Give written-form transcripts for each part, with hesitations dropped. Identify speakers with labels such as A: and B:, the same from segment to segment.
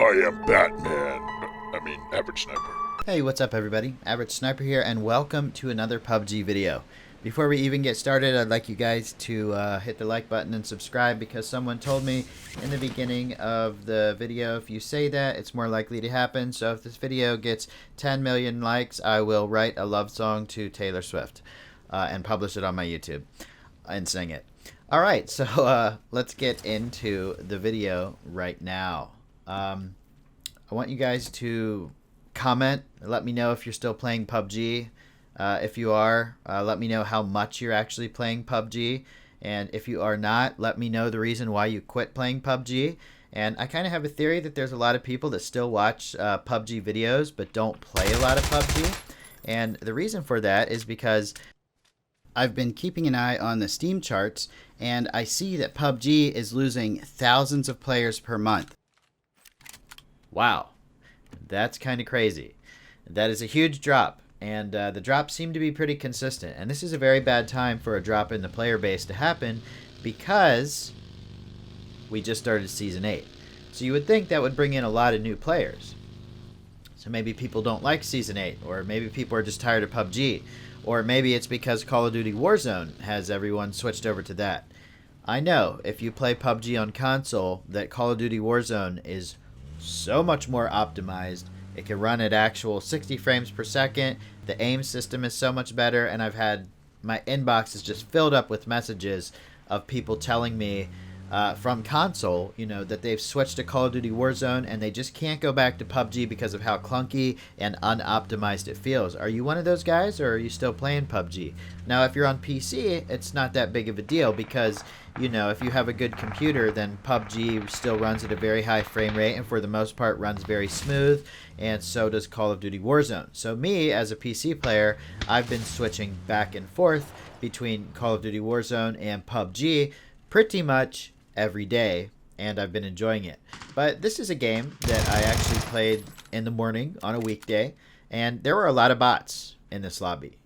A: I am Batman. Average Sniper.
B: Hey, what's up everybody? Average Sniper here, and welcome to another PUBG video. Before we even get started, I'd like you guys to hit the like button and subscribe, because someone told me in the beginning of the video, if you say that, it's more likely to happen. So if this video gets 10 million likes, I will write a love song to Taylor Swift and publish it on my YouTube and sing it. Alright, so let's get into the video right now. I want you guys to comment, let me know if you're still playing PUBG. If you are, let me know how much you're actually playing PUBG. And if you are not, let me know the reason why you quit playing PUBG. And I kind of have a theory that there's a lot of people that still watch PUBG videos but don't play a lot of PUBG. And the reason for that is because I've been keeping an eye on the Steam charts, and I see that PUBG is losing thousands of players per month. Wow, that's kind of crazy. That is a huge drop, and the drops seem to be pretty consistent. And this is a very bad time for a drop in the player base to happen, because we just started Season 8. So you would think that would bring in a lot of new players. So maybe people don't like Season 8, or maybe people are just tired of PUBG, or maybe it's because Call of Duty Warzone has everyone switched over to that. I know if you play PUBG on console, that Call of Duty Warzone is so much more optimized. It can run at actual 60 frames per second. The aim system is so much better, and I've had my inbox is just filled up with messages of people telling me from console, that they've switched to Call of Duty Warzone and they just can't go back to PUBG because of how clunky and unoptimized it feels. Are you one of those guys, or are you still playing PUBG? Now, if you're on PC, it's not that big of a deal, because if you have a good computer, then PUBG still runs at a very high frame rate, and for the most part runs very smooth, and so does Call of Duty Warzone. So me, as a PC player, I've been switching back and forth between Call of Duty Warzone and PUBG pretty much every day, and I've been enjoying it. But this is a game that I actually played in the morning on a weekday, and there were a lot of bots in this lobby.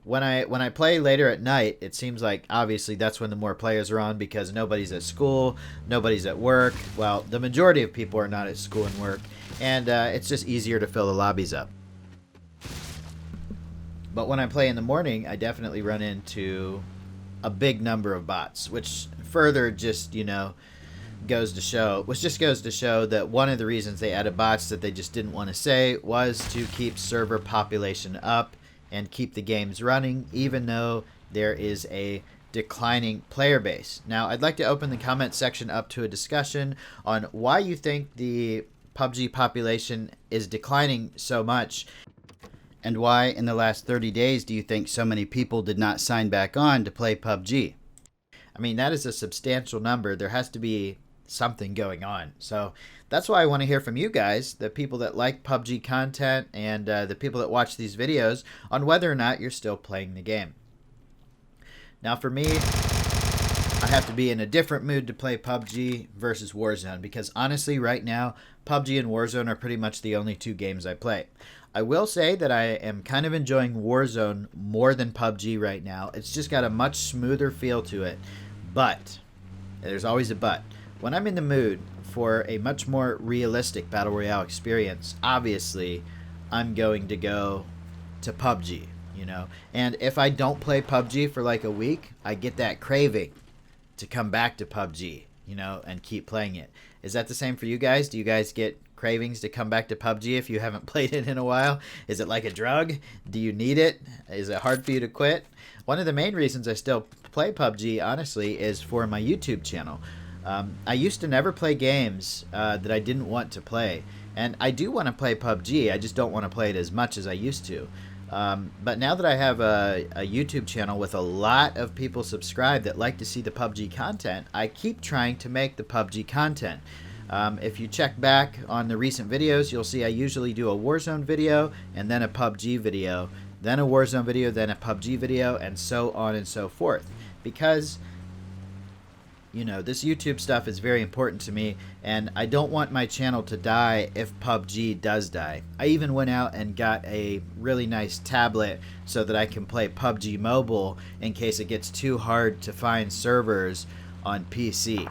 B: When I play later at night, it seems like obviously that's when the more players are on, because nobody's at school, nobody's at work. Well, the majority of people are not at school and work, and it's just easier to fill the lobbies up. But when I play in the morning, I definitely run into a big number of bots, which further just goes to show that one of the reasons they added bots that they just didn't want to say was to keep server population up and keep the games running, even though there is a declining player base. Now, I'd like to open the comment section up to a discussion on why you think the PUBG population is declining so much, and why in the last 30 days do you think so many people did not sign back on to play PUBG? I mean, that is a substantial number. There has to be something going on. So that's why I want to hear from you guys, the people that like PUBG content, and the people that watch these videos, on whether or not you're still playing the game. Now, for me, I have to be in a different mood to play PUBG versus Warzone, because honestly, right now, PUBG and Warzone are pretty much the only two games I play. I will say that I am kind of enjoying Warzone more than PUBG right now. It's just got a much smoother feel to it. But, there's always a but, when I'm in the mood for a much more realistic Battle Royale experience, obviously, I'm going to go to PUBG, And if I don't play PUBG for like a week, I get that craving to come back to PUBG, and keep playing it. Is that the same for you guys? Do you guys get cravings to come back to PUBG if you haven't played it in a while? Is it like a drug? Do you need it? Is it hard for you to quit? One of the main reasons I still play PUBG, honestly, is for my YouTube channel. I used to never play games that I didn't want to play, and I do want to play PUBG, I just don't want to play it as much as I used to. But now that I have a YouTube channel with a lot of people subscribed that like to see the PUBG content, I keep trying to make the PUBG content. If you check back on the recent videos, you'll see I usually do a Warzone video, and then a PUBG video, then a Warzone video, then a PUBG video, and so on and so forth. Because this YouTube stuff is very important to me, and I don't want my channel to die if PUBG does die. I even went out and got a really nice tablet so that I can play PUBG Mobile in case it gets too hard to find servers on PC.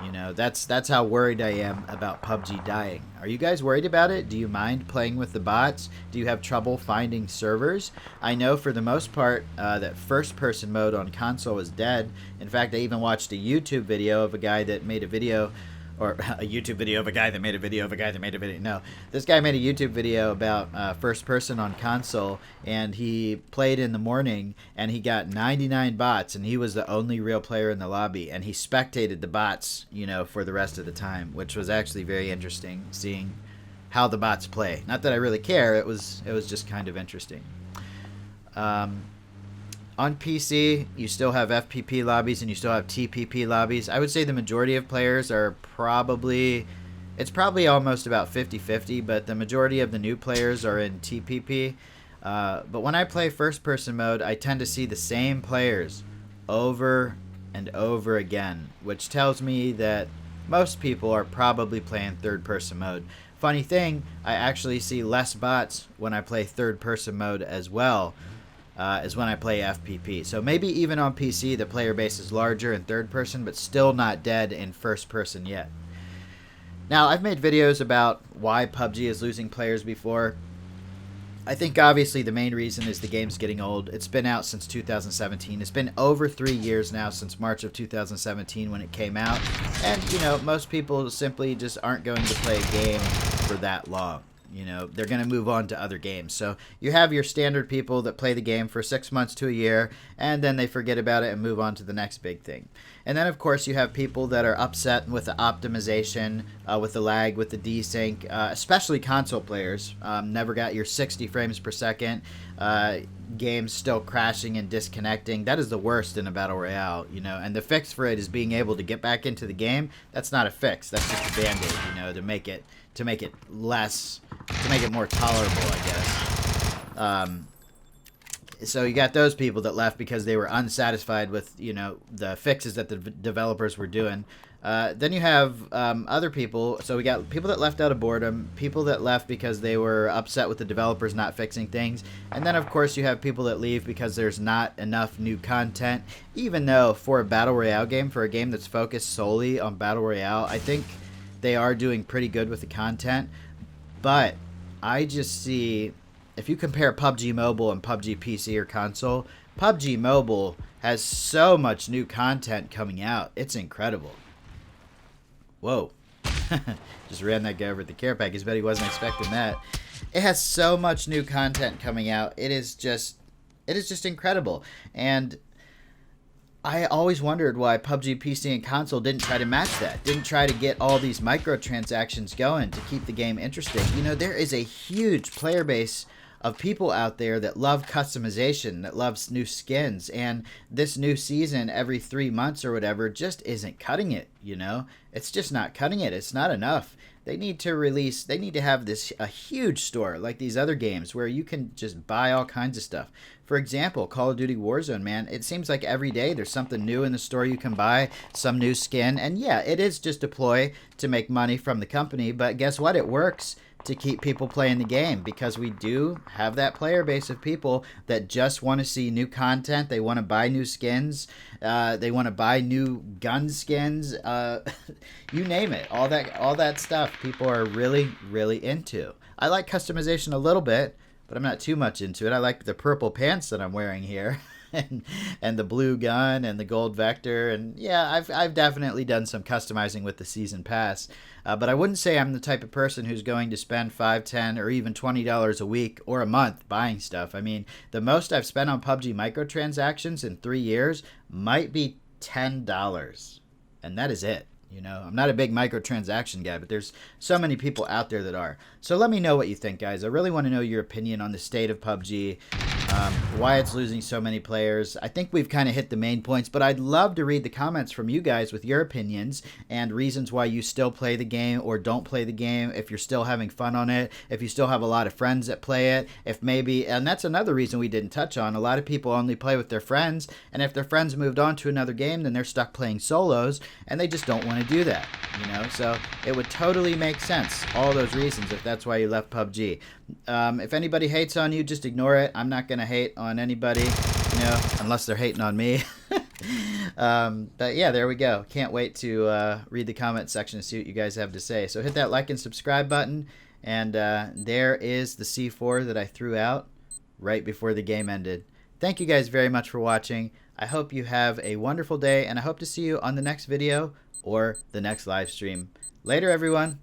B: You know, that's how worried I am about PUBG dying. Are you guys worried about it? Do you mind playing with the bots? Do you have trouble finding servers? I know for the most part that first-person mode on console is dead. In fact, I even watched a YouTube video of a guy that made a video, or a YouTube video of a guy that made a video of a guy that made a video. No, this guy made a YouTube video about first person on console, and he played in the morning, and he got 99 bots, and he was the only real player in the lobby, and he spectated the bots, you know, for the rest of the time, which was actually very interesting, seeing how the bots play. Not that I really care, it was just kind of interesting. On PC, you still have FPP lobbies and you still have TPP lobbies. I would say the majority of players are probably, it's probably almost about 50-50, but the majority of the new players are in TPP. But when I play first-person mode, I tend to see the same players over and over again, which tells me that most people are probably playing third-person mode. Funny thing, I actually see less bots when I play third-person mode as well. Is when I play FPP. So maybe even on PC the player base is larger in third person, but still not dead in first person yet. Now, I've made videos about why PUBG is losing players before. I think obviously the main reason is the game's getting old. It's been out since 2017. It's been over 3 years now, since March of 2017 when it came out. And, you know, most people simply just aren't going to play a game for that long. You know, they're going to move on to other games. So you have your standard people that play the game for 6 months to a year, and then they forget about it and move on to the next big thing. And then, of course, you have people that are upset with the optimization, with the lag, with the desync, especially console players. Never got your 60 frames per second. Games still crashing and disconnecting. That is the worst in a battle royale, you know. And the fix for it is being able to get back into the game. That's not a fix. That's just a band-aid, you know, to make it less, to make it more tolerable, I guess. So you got those people that left because they were unsatisfied with, you know, the fixes that the developers were doing. Then you have other people. So we got people that left out of boredom, people that left because they were upset with the developers not fixing things, and then of course you have people that leave because there's not enough new content. Even though for a battle royale game, for a game that's focused solely on battle royale, I think they are doing pretty good with the content. But I just see, if you compare PUBG Mobile and PUBG PC or console, PUBG Mobile has so much new content coming out. It's incredible. Whoa. Just ran that guy over the care package. Bet he wasn't expecting that. It has so much new content coming out. It is just incredible. And I always wondered why PUBG PC and console didn't try to match that. Didn't try to get all these microtransactions going to keep the game interesting. You know, there is a huge player base of people out there that love customization, that loves new skins, and this new season every 3 months or whatever just isn't cutting it, you know? It's just not cutting it. It's not enough. They need to have a huge store like these other games where you can just buy all kinds of stuff. For example, Call of Duty Warzone, man, it seems like every day there's something new in the store you can buy, some new skin, and yeah, it is just a ploy to make money from the company, but guess what? It works to keep people playing the game because we do have that player base of people that just want to see new content. They want to buy new skins. They want to buy new gun skins. You name it. All that stuff people are really, really into. I like customization a little bit, but I'm not too much into it. I like the purple pants that I'm wearing here. and the blue gun and the gold vector, and yeah, I've definitely done some customizing with the season pass, but I wouldn't say I'm the type of person who's going to spend $5, $10, or even $20 a week or a month buying stuff. I mean, the most I've spent on PUBG microtransactions in 3 years might be $10, and that is it. You know, I'm not a big microtransaction guy, but there's so many people out there that are. So let me know what you think, guys. I really want to know your opinion on the state of PUBG, why it's losing so many players. I think we've kind of hit the main points, but I'd love to read the comments from you guys with your opinions and reasons why you still play the game or don't play the game, if you're still having fun on it, if you still have a lot of friends that play it, if maybe, and that's another reason we didn't touch on, a lot of people only play with their friends, and if their friends moved on to another game, then they're stuck playing solos, and they just don't want to do that, you know? So it would totally make sense, all those reasons, if that's why you left PUBG. If anybody hates on you, just ignore it. I'm not going to hate on anybody, you know, unless they're hating on me. But yeah, there we go. Can't wait to read the comment section and see what you guys have to say. So hit that like and subscribe button. And there is the C4 that I threw out right before the game ended. Thank you guys very much for watching. I hope you have a wonderful day, and I hope to see you on the next video or the next live stream. Later, everyone.